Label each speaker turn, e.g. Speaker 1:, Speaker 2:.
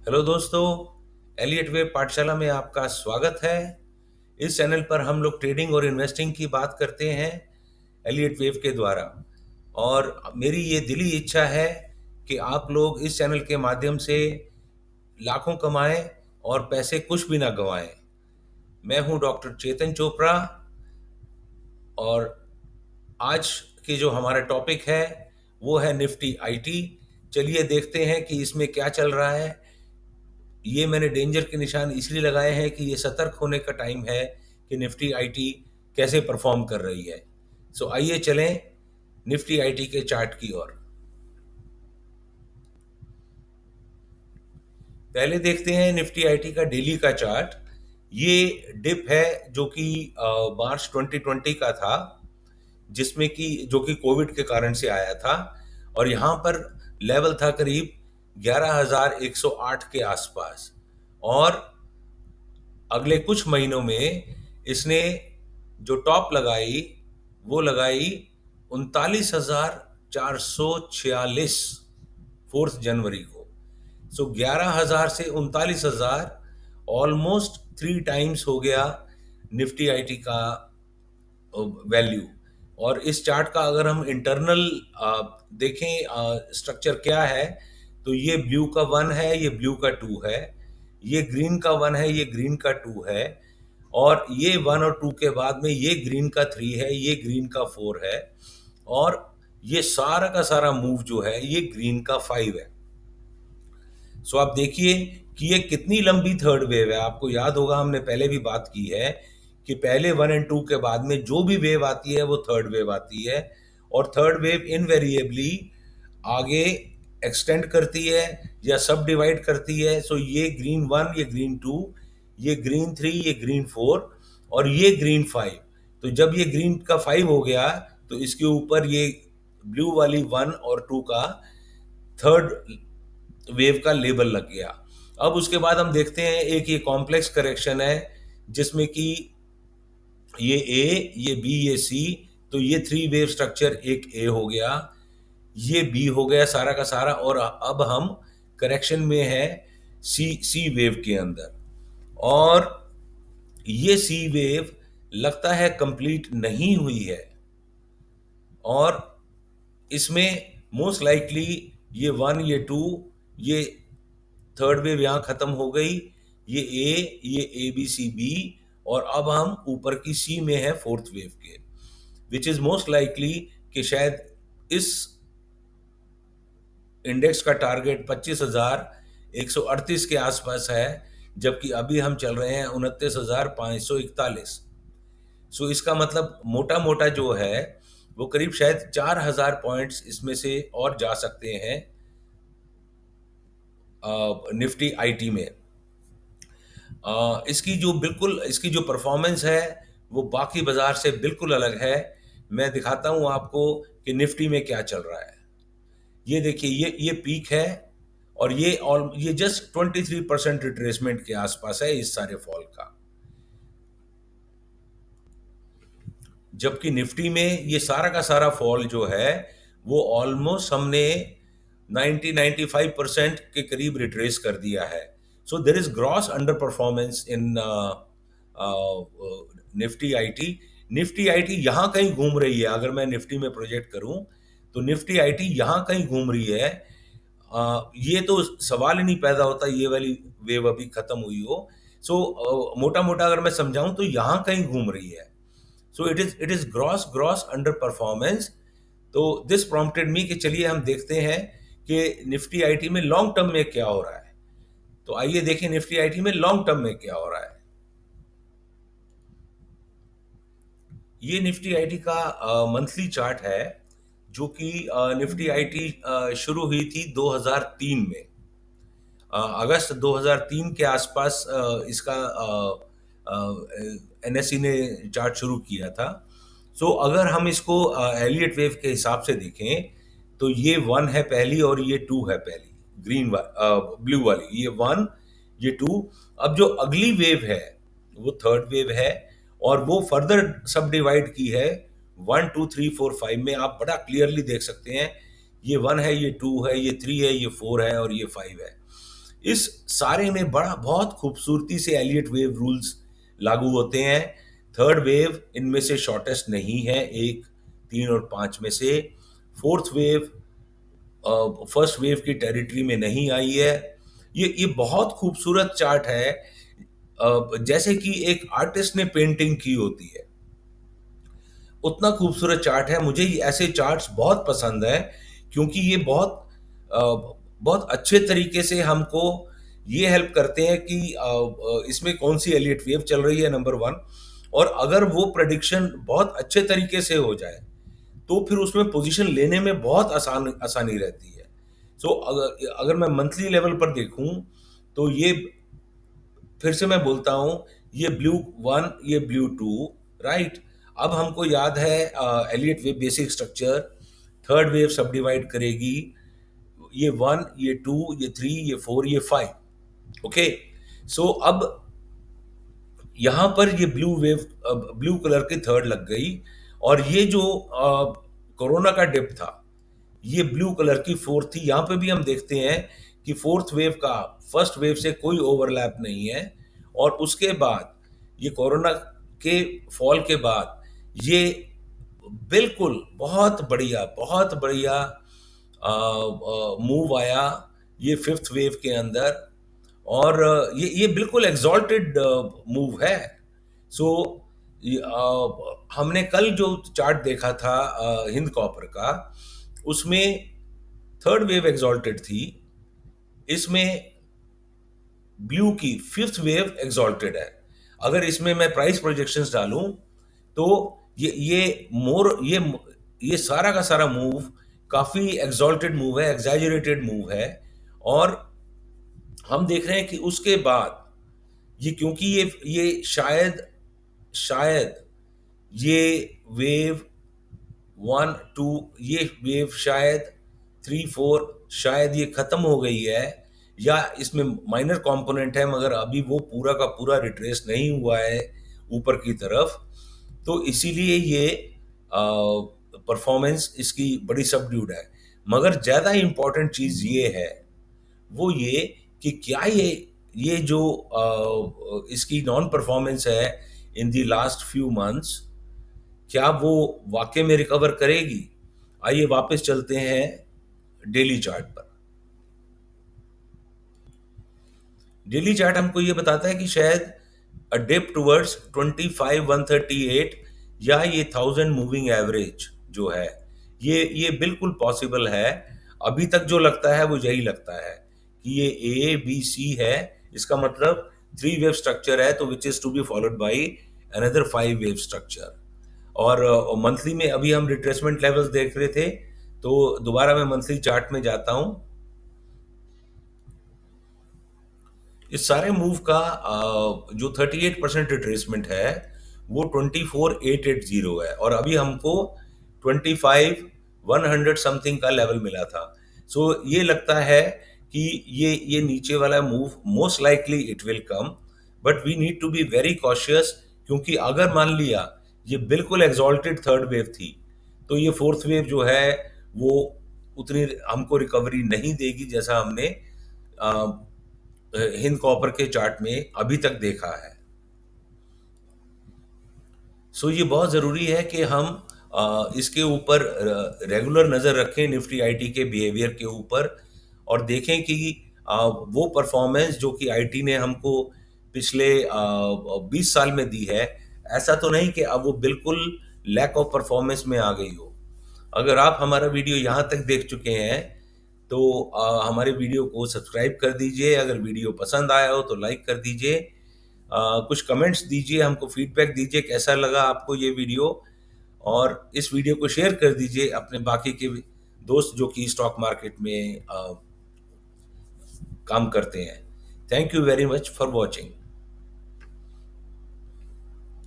Speaker 1: Hello दोस्तों, Elliott wave पाठशाला में आपका स्वागत है। इस चैनल पर हम लोग ट्रेडिंग और इन्वेस्टिंग की बात करते हैं एलियट वेव के द्वारा। और मेरी ये दिली इच्छा है कि आप लोग इस चैनल के माध्यम से लाखों कमाएं और पैसे कुछ भी ना गंवाएं। मैं हूं डॉक्टर चेतन चोपड़ा और आज की जो हमारा टॉपिक है वो है निफ्टी आईटी। चलिए देखते हैं कि इसमें क्या चल रहा है। ये मैंने डेंजर के निशान इसलिए लगाए हैं कि ये सतर्क होने का टाइम है कि निफ्टी आईटी कैसे परफॉर्म कर रही है। सो आइए चलें निफ्टी आईटी के चार्ट की ओर। पहले देखते हैं निफ्टी आईटी का डेली का चार्ट। ये डिप है जो कि मार्च 2020 का था, जिसमें कि जो कि कोविड के कारण से आया था। और यहाँ पर लेवल था करीब 11,108 के आसपास। और अगले कुछ महीनों में इसने जो टॉप लगाई वो लगाई 39,446 4 जनवरी को। सो 11,000 से 39,000 ऑलमोस्ट 3 टाइम्स हो गया निफ्टी आईटी का वैल्यू। और इस चार्ट का अगर हम इंटरनल देखें स्ट्रक्चर क्या है, तो ये ब्लू का 1 है, ये ब्लू का 2 है, ये ग्रीन का 1 है, ये ग्रीन का 2 है, और ये 1 और 2 के बाद में ये ग्रीन का 3 है, ये ग्रीन का 4 है, और ये सारा का सारा मूव जो है ये ग्रीन का 5 है। सो आप देखिए कि ये कितनी लंबी थर्ड वेव है। आपको याद होगा हमने पहले भी बात की है कि पहले 1 और 2 के बाद में जो भी वेव आती है वो थर्ड वेव आती है, और थर्ड वेव इनवेरिएबली आगे एक्सटेंड करती है या सब डिवाइड करती है। सो ये ग्रीन 1, ये ग्रीन 2, ये ग्रीन 3, ये ग्रीन 4 और ये ग्रीन 5। तो जब ये ग्रीन का 5 हो गया तो इसके ऊपर ये ब्लू वाली 1 और 2 का थर्ड वेव का लेबल लग गया। अब उसके बाद हम देखते हैं एक ये कॉम्प्लेक्स करेक्शन है जिसमें कि ये ए, ये बी, ये सी, तो ये 3 वेव स्ट्रक्चर एक ए हो गया, ये बी हो गया सारा का सारा, और अब हम करेक्शन में है सी वेव के अंदर। और ये सी वेव लगता है कंप्लीट नहीं हुई है, और इसमें मोस्ट लाइकली ये 1, ये 2, ये थर्ड वेव यहाँ खत्म हो गई, ये बी सी बी, और अब हम ऊपर की सी में है फोर्थ वेव के, विच इज मोस्ट लाइकली कि शायद इस इंडेक्स का टारगेट 25,138 के आसपास है, जबकि अभी हम चल रहे हैं 29,541। सो इसका मतलब मोटा मोटा जो है वो करीब शायद 4,000 पॉइंट्स इसमें से और जा सकते हैं निफ्टी आईटी में। इसकी जो परफॉर्मेंस है वो बाकी बाजार से बिल्कुल अलग है। मैं दिखाता हूं आपको कि निफ्टी में क्या चल रहा है। ये देखिए, ये पीक है, और ये जस्ट 23% रिट्रेसमेंट के आसपास है इस सारे फॉल का। जबकि निफ्टी में ये सारा का सारा फॉल जो है वो ऑलमोस्ट हमने 90-95% के करीब रिट्रेस कर दिया है। So there is gross under performance in Nifty IT. Nifty IT यहाँ कहीं घूम रही है। अगर मैं निफ्टी में प्रोजेक्ट करूं तो निफ्टी आईटी यहाँ कहीं घूम रही है। ये तो सवाल ही नहीं पैदा होता ये वाली वेव अभी खत्म हुई हो। सो मोटा मोटा अगर मैं समझाऊं तो यहाँ कहीं घूम रही है। So it is gross under performance. तो दिस प्रॉम्प्टेड मी कि चलिए हम देखते हैं कि निफ्टी आईटी में लॉन्ग टर्म में क्या हो रहा है। तो आइए देखें निफ्टी आईटी में लॉन्ग टर्म में क्या हो रहा है। ये निफ्टी आईटी का मंथली चार्ट है, जो कि निफ्टी आईटी शुरू हुई थी 2003 में। अगस्त 2003 के आसपास इसका एनएसई ने चार्ट शुरू किया था। सो अगर हम इसको एलियट वेव के हिसाब से देखें तो ये 1 है पहली और ये 2 है पहली, ब्लू वाली, ये 1, ये 2। अब जो अगली वेव है वो थर्ड वेव है, और वो फर्दर सब डिवाइड की है 1, 2, 3, 4, 5 में। आप बड़ा क्लियरली देख सकते हैं, ये 1 है, ये 2 है, ये 3 है, ये 4 है और ये 5 है। इस सारे में बड़ा बहुत खूबसूरती से एलियट वेव रूल्स लागू होते हैं। थर्ड वेव इनमें से शॉर्टेस्ट नहीं है, एक, तीन और पांच में से। फोर्थ वेव फर्स्ट वेव की टेरिटरी में नहीं आई है। ये बहुत खूबसूरत चार्ट है, जैसे कि एक आर्टिस्ट ने पेंटिंग की होती है, उतना खूबसूरत चार्ट है। मुझे ऐसे चार्ट्स बहुत पसंद है, क्योंकि ये बहुत अच्छे तरीके से हमको ये हेल्प करते हैं कि इसमें कौन सी एलियट वेव चल रही है, नंबर वन। और अगर वो प्रेडिक्शन बहुत अच्छे तरीके से हो जाए तो फिर उसमें पोजीशन लेने में बहुत आसानी रहती है। सो अगर अगर मैं मंथली लेवल पर देखूं तो ये, फिर से मैं बोलता हूं, ये ब्लू वन, ये ब्लू टू, राइट। अब हमको याद है Elliott wave basic structure. Third wave सब डिवाइड करेगी, ये वन, ये टू, ये थ्री, ये फोर, ये फाइव। ओके, सो अब यहां पर ये ब्लू वेव, ब्लू कलर की थर्ड लग गई। और ये जो कोरोना का डिप था, ये ब्लू कलर की फोर्थ थी। यहां पे भी हम देखते हैं कि फोर्थ वेव का फर्स्ट वेव से कोई ओवरलैप नहीं है। और उसके बाद ये कोरोना के फॉल के बाद ये बिल्कुल बहुत बढ़िया मूव आया ये फिफ्थ वेव के अंदर। और ये बिल्कुल एग्जॉल्टेड मूव है। सो हमने कल जो चार्ट देखा था हिंद कॉपर का, उसमें थर्ड वेव एग्जॉल्टेड थी, इसमें ब्लू की फिफ्थ वेव एग्जॉल्टेड है। अगर इसमें मैं प्राइस प्रोजेक्शंस डालूं तो ये सारा का सारा मूव काफी एग्जॉल्टेड मूव है, एग्जैजरेटेड मूव है। और हम देख रहे हैं कि उसके बाद ये, क्योंकि ये शायद ये वेव वन टू, ये वेव शायद थ्री फोर शायद ये खत्म हो गई है, या इसमें माइनर कंपोनेंट है, मगर अभी वो पूरा का पूरा रिट्रेस नहीं हुआ है ऊपर की तरफ। तो इसीलिए ये परफॉर्मेंस इसकी बड़ी सबड्यूड है। मगर ज़्यादा इम्पोर्टेंट चीज़ ये है, वो ये कि क्या ये जो इसकी नॉन परफॉर्मेंस है इन दी लास्ट फ्यू मंथ्स, क्या वो वाकई में रिकवर करेगी। आइए वापस चलते हैं डेली चार्ट पर। डेली चार्ट हमको ये बताता है कि शायद अ डिप टुवर्ड्स 25,138 या ये 1000 मूविंग एवरेज जो है, ये बिल्कुल पॉसिबल है। अभी तक जो लगता है वो यही लगता है कि ये ए बी सी है। इसका मतलब थ्री वेव स्ट्रक्चर है, तो which is to be followed by another five wave structure. और मंथली में अभी हम रिट्रेसमेंट लेवल्स देख रहे थे, तो दोबारा मैं मंथली चार्ट में जाता हूं। इस सारे मूव का जो 38% रिट्रेसमेंट है वो 24,880 है, और अभी हमको 25,100 समथिंग का लेवल मिला था। सो ये लगता है कि ये नीचे वाला move most likely it will come, but we need to be very cautious, क्योंकि अगर मान लिया ये बिल्कुल एग्जॉल्टेड थर्ड वेव थी, तो ये फोर्थ वेव जो है वो उतनी हमको रिकवरी नहीं देगी, जैसा हमने हिंद कॉपर के चार्ट में अभी तक देखा है। सो ये बहुत ज़रूरी है कि हम इसके ऊपर रेगुलर नज़र रखें, निफ्टी आईटी के बिहेवियर के ऊपर, और देखें कि वो परफॉर्मेंस जो कि आईटी ने हमको पिछले 20 साल में दी है, ऐसा तो नहीं कि अब वो बिल्कुल लैक ऑफ परफॉर्मेंस में आ गई हो। अगर आप हमारा वीडियो यहाँ तक देख चुके हैं तो हमारे वीडियो को सब्सक्राइब कर दीजिए। अगर वीडियो पसंद आया हो तो लाइक कर दीजिए। कुछ कमेंट्स दीजिए, हमको फीडबैक दीजिए कैसा लगा आपको ये वीडियो। और इस वीडियो को शेयर कर दीजिए अपने बाकी के दोस्त जो कि स्टॉक मार्केट में काम करते हैं। Thank you very much for watching.